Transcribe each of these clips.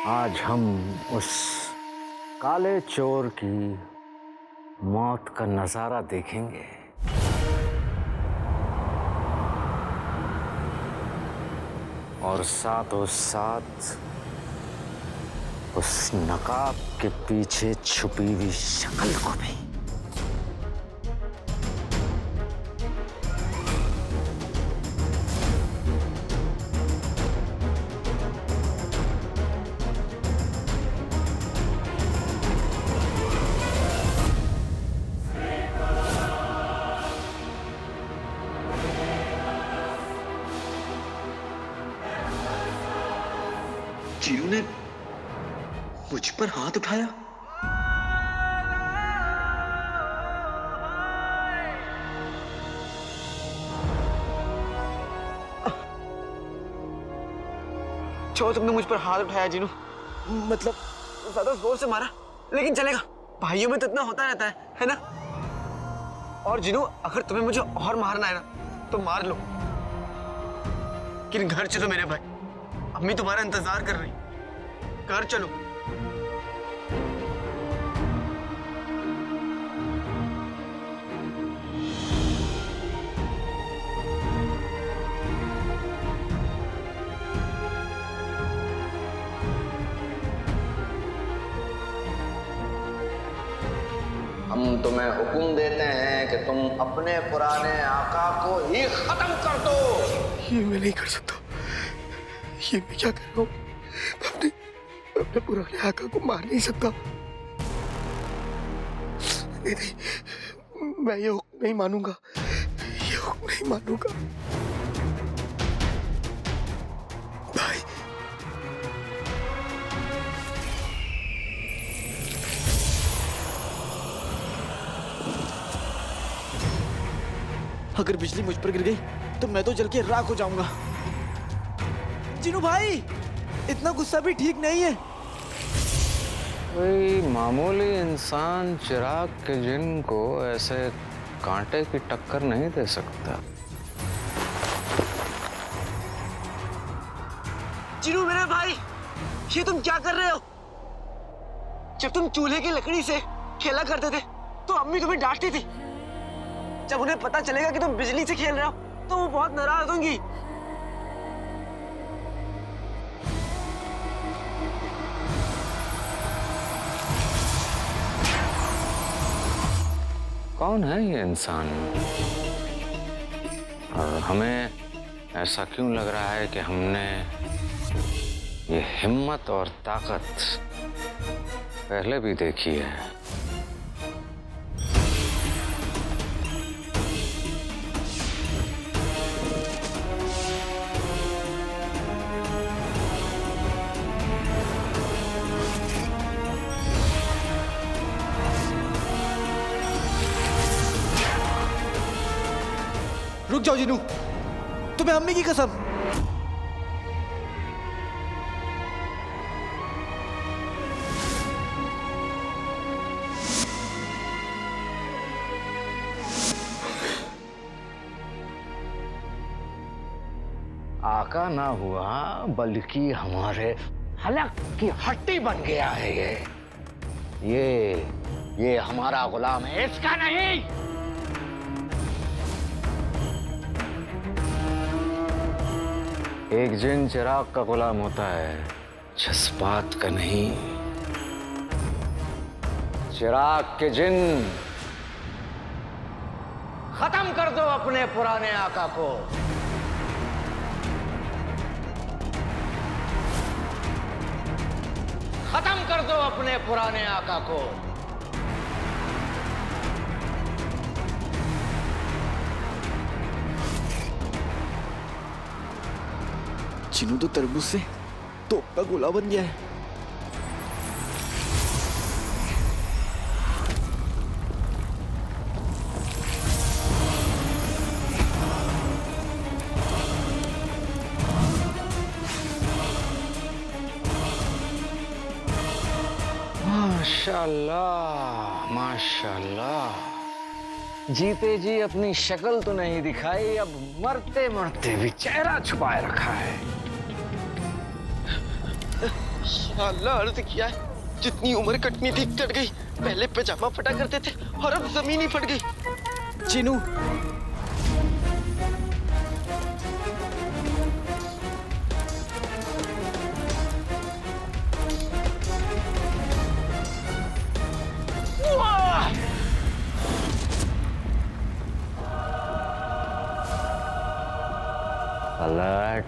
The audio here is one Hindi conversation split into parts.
आज हम उस काले चोर की मौत का नजारा देखेंगे। और साथों साथ उस नकाब के पीछे छुपी हुई शक्ल को भी। चीनू ने मुझ पर हाथ उठाया। क्यों तुमने मुझ पर हाथ उठाया जीनू? मतलब ज्यादा जोर से मारा, लेकिन चलेगा, भाइयों में तो इतना होता रहता है ना? और जीनू, अगर तुम्हें मुझे और मारना है ना तो मार लो, लेकिन घर चलो मेरे भाई, अम्मी तुम्हारा इंतजार कर रही। घर चलो। हम तुम्हें हुक्म देते हैं कि तुम अपने पुराने आका को ही खत्म कर दो। ये मैं नहीं कर सकता। ये मैं क्या कर रहा हूँ? अपने पुराने आका को मार नहीं सकता। नहीं, मैं ये हुक्म नहीं मानूंगा। ये हुक्म नहीं मानूंगा। भाई, अगर बिजली मुझ पर गिर गई तो मैं तो जल के राख हो जाऊंगा। जीनू भाई, इतना गुस्सा भी ठीक नहीं है। कोई मामूली इंसान चिराग के जिन को ऐसे कांटे की टक्कर नहीं दे सकता। जीनू मेरे भाई, ये तुम क्या कर रहे हो? जब तुम चूल्हे की लकड़ी से खेला करते थे तो अम्मी तुम्हें डांटती थी। जब उन्हें पता चलेगा कि तुम बिजली से खेल रहे हो तो वो बहुत नाराज होंगी। कौन है ये इंसान? और हमें ऐसा क्यों लग रहा है कि हमने ये हिम्मत और ताकत पहले भी देखी है? रुक जाओ जीनू, तुम्हें अम्मी की कसम। आका ना हुआ बल्कि हमारे हलक की हड्डी बन गया है ये हमारा गुलाम है, इसका नहीं। एक जिन चिराग का गुलाम होता है, जज्बात का नहीं। चिराग के जिन, खत्म कर दो अपने पुराने आका को। खत्म कर दो अपने पुराने आका को। जीनू तो तरबूज से तोप का गोला बन गया है। माशाल्लाह, माशाल्लाह। जीते जी अपनी शक्ल तो नहीं दिखाई, अब मरते मरते भी चेहरा छुपाए रखा है। या अल्लाह, अर्ज किया है जितनी उम्र कटनी थी कट गई। पहले पैजामा फटा करते थे और अब जमीन ही फट गई। जीनू, अलर्ट।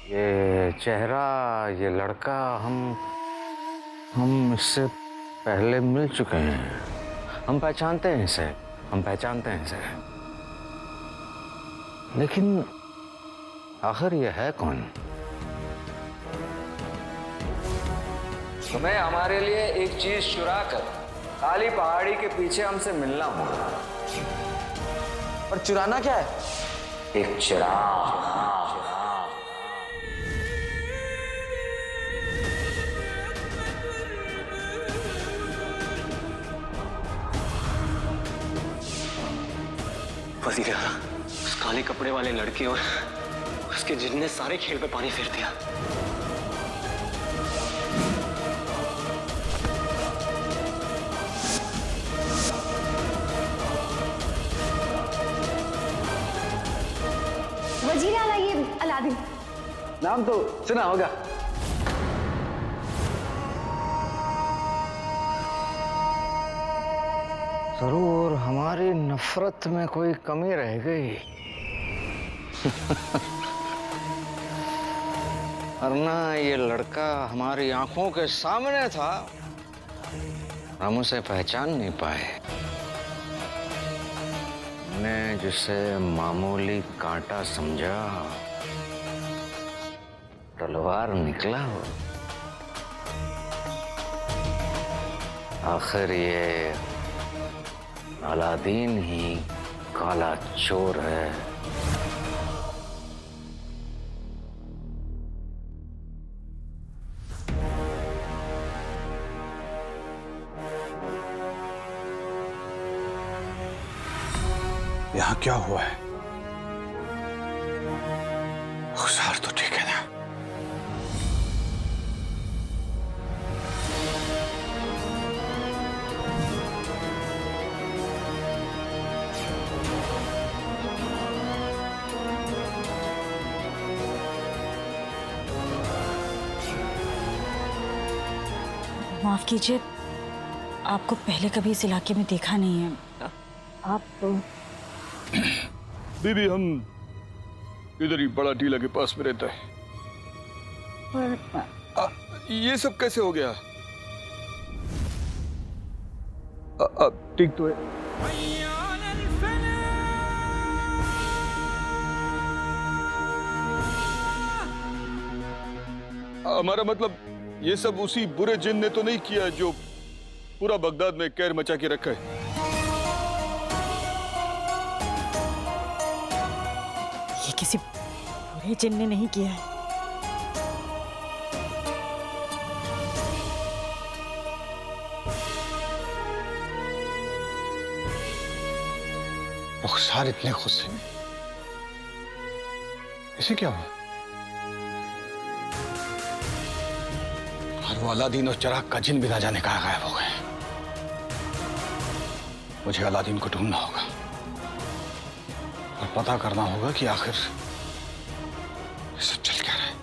ये चेहरा, ये लड़का, हम इससे पहले मिल चुके हैं। हम पहचानते हैं इसे, हम पहचानते हैं इसे। लेकिन आखिर ये है कौन? तुम्हें हमारे लिए एक चीज चुरा कर काली पहाड़ी के पीछे हमसे मिलना होगा। और चुराना क्या है? एक चिराग। वजीर आला, उस काले कपड़े वाले लड़के और उसके जिन ने सारे खेल पे पानी फेर दिया। वजीर आला, ये अलादीन। नाम तो सुना होगा। जरूर हमारी नफरत में कोई कमी रह गई। वरना ये लड़का हमारी आंखों के सामने था, हम उसे पहचान नहीं पाए। हमने जिसे मामूली कांटा समझा, तलवार निकला हो। आखिर ये अलादीन ही काला चोर है। यहाँ क्या हुआ है? खुशार तो ठीक है ना? माफ कीजिए, आपको पहले कभी इस इलाके में देखा नहीं है। आप बीबी, हम इधर ही बड़ा टीला के पास में रहता है। पर ये सब कैसे हो गया? अब ठीक तो है। हमारा मतलब ये सब उसी बुरे जिन ने तो नहीं किया जो पूरा बगदाद में कहर मचा के रखा है। ये किसी बुरे जिन ने नहीं किया है। रुखसार इतने गुस्से में, इसे क्या हुआ? और वो अलादीन और चिराग का जिन भी ना जाने कहाँ गायब हो गए। मुझे अलादीन को ढूंढना होगा और पता करना होगा कि आखिर ये सब चल क्या रहा है।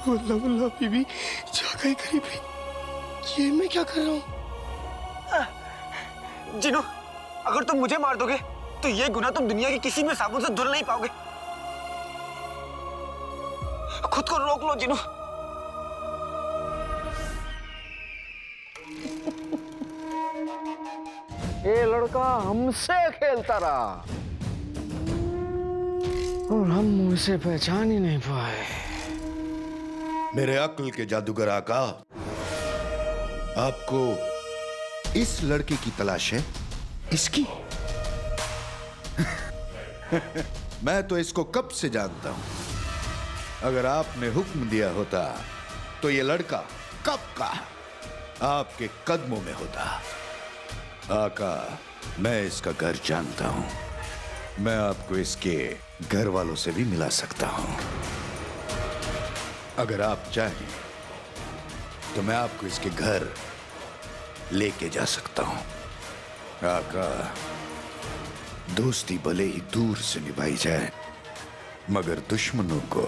वल्लाह वल्लाह बीबी, जागा ही करीबी। ये मैं क्या कर रहा हूँ? जीनू, अगर तुम मुझे मार दोगे तो ये गुनाह तुम दुनिया की किसी भी साबुन से धुल नहीं पाओगे। खुद को रोक लो जिनू। ये लड़का हमसे खेलता रहा और हम उसे पहचान ही नहीं पाए। मेरे अक्ल के जादूगर आका, आपको इस लड़के की तलाश है? इसकी? मैं तो इसको कब से जानता हूं। अगर आपने हुक्म दिया होता तो ये लड़का कब का आपके कदमों में होता। आका, मैं इसका घर जानता हूं। मैं आपको इसके घर वालों से भी मिला सकता हूं। अगर आप चाहें तो मैं आपको इसके घर लेके जा सकता हूं। आका, दोस्ती भले ही दूर से निभाई जाए, मगर दुश्मनों को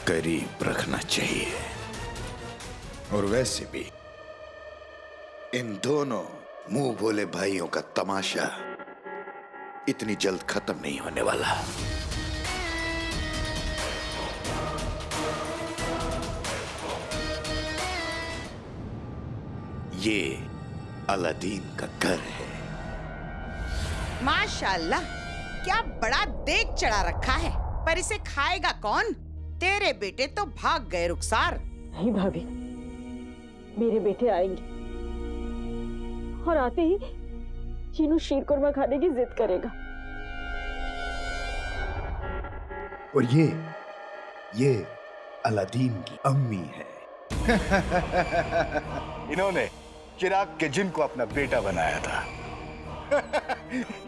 करीब रखना चाहिए। और वैसे भी इन दोनों मुंह भोले भाइयों का तमाशा इतनी जल्द खत्म नहीं होने वाला। ये अलादीन का घर है। माशाल्लाह, क्या बड़ा देग चढ़ा रखा है, पर इसे खाएगा कौन? तेरे बेटे तो भाग गए रुखसार। नहीं भाभी, मेरे बेटे आएंगे और आते ही चीनू शीर कुरमा खाने की जिद करेगा। और ये अलादीन की अम्मी है। इन्होंने चिराग के जिन को अपना बेटा बनाया था।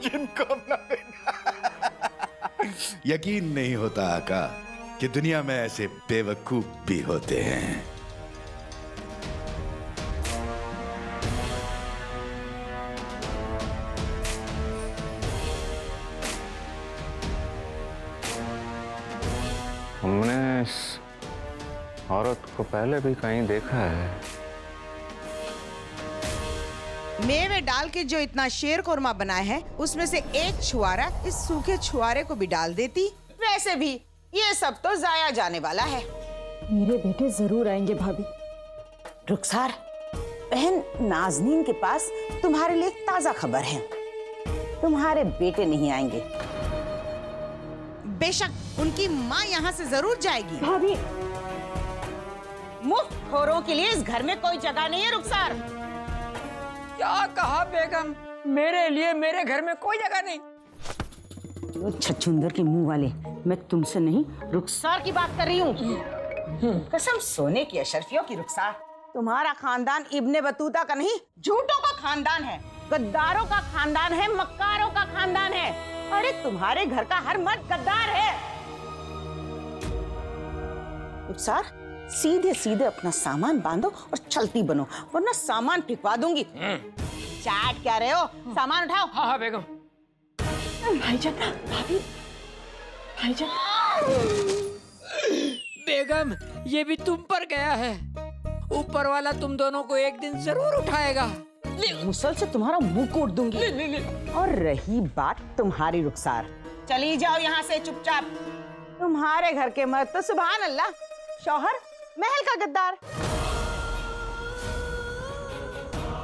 जिनको अपना बेटा। यकीन नहीं होता आका कि दुनिया में ऐसे बेवकूफ भी होते हैं। हमने इस औरत को पहले भी कहीं देखा है। मेवे डाल के जो इतना शेर कुरमा बनाए है, उसमें से एक छुआरा इस सूखे छुआरे को भी डाल देती। वैसे भी ये सब तो जाया जाने वाला है। मेरे बेटे जरूर आएंगे भाभी। रुखसार, बहन नाजनीन के पास तुम्हारे लिए एक ताजा खबर है। तुम्हारे बेटे नहीं आएंगे। बेशक उनकी माँ यहाँ से जरूर जाएगी। भाभी, मुफ्तखोरों के लिए इस घर में कोई जगह नहीं है रुखसार। क्या कहा बेगम? मेरे लिए मेरे घर में कोई जगह नहीं। छछूंदर के मुंह वाले, मैं तुमसे नहीं रुखसार की बात कर रही हूँ। कसम सोने की अशरफियों की रुखसार, तुम्हारा खानदान इब्ने बतूता का नहीं, झूठों का खानदान है, गद्दारों का खानदान है, मक्कारों का खानदान है। अरे तुम्हारे घर का हर मर्द गद्दार है। रुखसार, सीधे सीधे अपना सामान बांधो और चलती बनो, वरना सामान फेंकवा दूंगी। चाट क्या रहे हो? सामान उठाओ। हाँ हाँ बेगम। भाईजान, भाभी, भाईजान। बेगम, ये भी तुम पर गया है। ऊपर वाला तुम दोनों को एक दिन जरूर उठाएगा। मुसल से तुम्हारा मुंह कोड़ दूंगी। और रही बात तुम्हारी रुखसार, चली जाओ यहाँ से चुपचाप। तुम्हारे घर के मर्द तो सुभान अल्लाह, शौहर महल का गद्दार,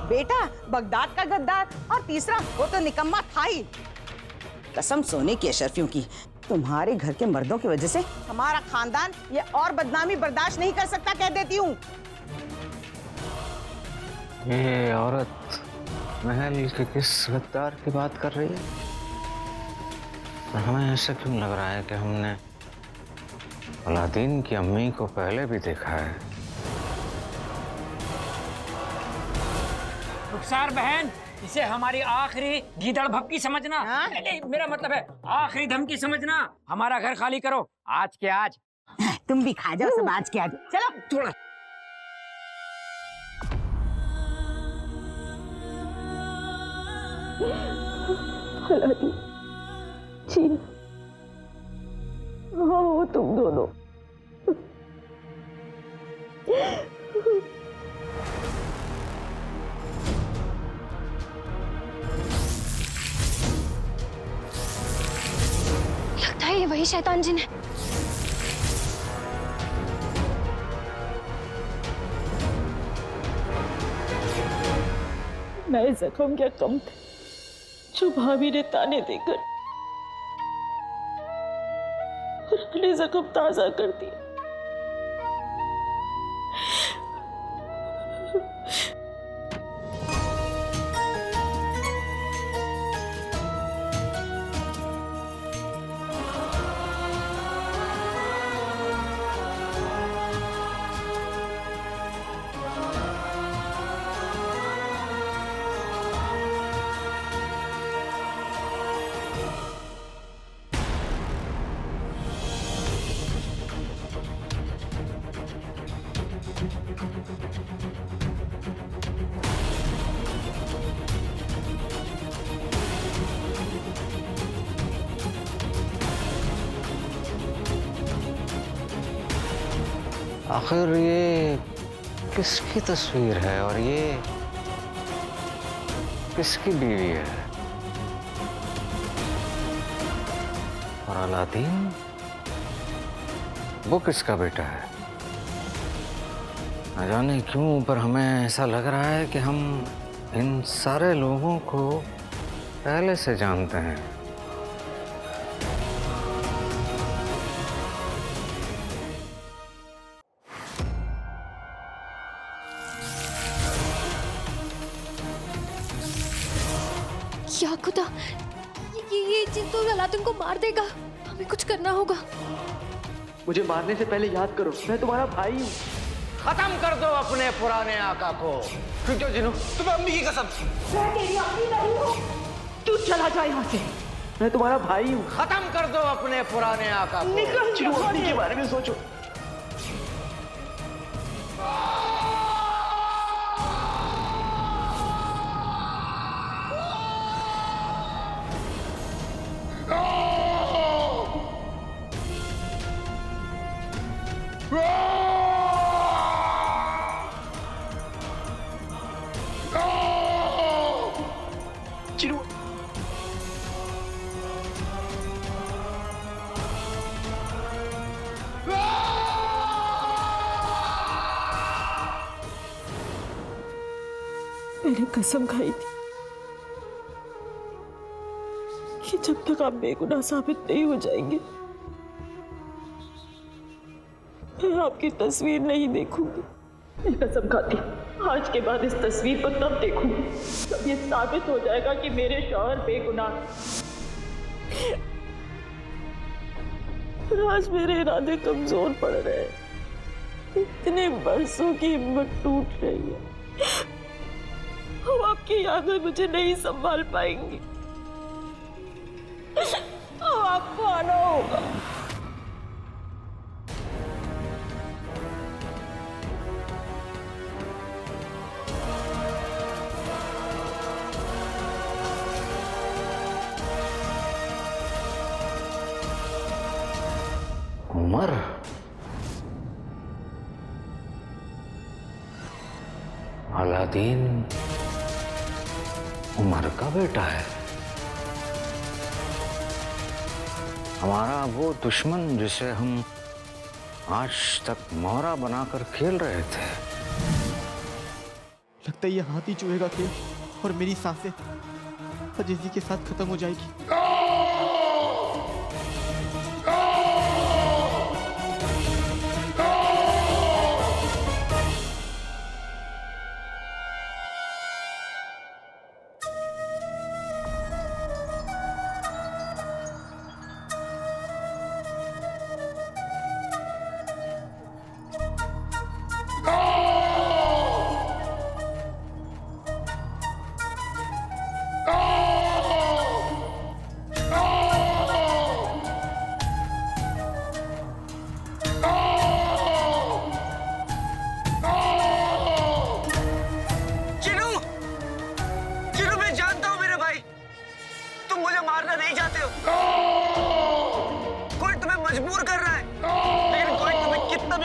बेटा बगदाद का गद्दार, और तीसरा वो तो निकम्मा था ही। कसम सोने की अशरफियों की, तुम्हारे घर के मर्दों की वजह से हमारा खानदान ये और बदनामी बर्दाश्त नहीं कर सकता, कह देती हूँ। ये औरत महल के किस गद्दार की बात कर रही है? हमें ऐसा क्यों लग रहा है कि हमने अलादीन की अम्मी को पहले भी देखा है। रुखसार बहन, इसे हमारी आखिरी गीदड़ भपकी समझना। नहीं, मेरा मतलब है आखिरी धमकी समझना। हमारा घर खाली करो आज के आज। तुम भी खा जाओ सब आज के आज। चलो थोड़ा अलादीन, चीनू, हाँ वो तुम दोनों। लगता है ये वही शैतान जिन है। नए जख्म क्या कम थे जो भाभी ने ताने देकर पुराने जख्म ताजा कर दिया। आखिर ये किसकी तस्वीर है और ये किसकी बीवी है? और अलादीन वो किसका बेटा है? न जाने क्यों पर हमें ऐसा लग रहा है कि हम इन सारे लोगों को पहले से जानते हैं। क्या खुदा, ये चीज तो अलादीन को मार देगा। हमें कुछ करना होगा। मुझे मारने से पहले याद करो, मैं तुम्हारा भाई हूँ। खत्म कर दो अपने पुराने आका को। रुक जाओ जिनू, तुम्हें अम्मी की कसम। मैं तेरी अम्मी नहीं हूँ। तू चला जा यहाँ से। मैं तुम्हारा भाई हूँ। खत्म कर दो अपने पुराने आका को। निकल जिनू, अम्मी के बारे में सोचो। जिनू, मैंने कसम खाई थी कि जब तक आप बेगुनाह साबित नहीं हो जाएंगे मैं आपकी तस्वीर नहीं देखूंगी। मैं कसम खाती आज के बाद इस तस्वीर को तब देखूंगी जब ये साबित हो जाएगा कि मेरे शौहर बेगुनाह। आज मेरे इरादे कमजोर पड़ रहे हैं। इतने बरसों की हिम्मत टूट रही है। अब आपकी यादें मुझे नहीं संभाल पाएंगी। अब आपको आना होगा। उमर, अलादीन उमर का बेटा है। हमारा वो दुश्मन जिसे हम आज तक मोहरा बनाकर खेल रहे थे। लगता है ये हाथी चूहेगा खेल और मेरी सांसें अजीजी के साथ खत्म हो जाएगी।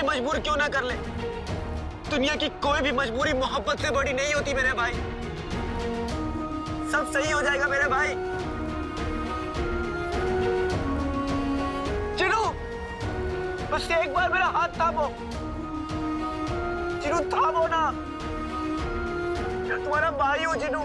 मजबूर क्यों ना कर ले, दुनिया की कोई भी मजबूरी मोहब्बत से बड़ी नहीं होती मेरे भाई। सब सही हो जाएगा मेरे भाई। चिनू, बस एक बार मेरा हाथ थामो। चिनू थामो ना, मैं तुम्हारा भाई हो जिनू।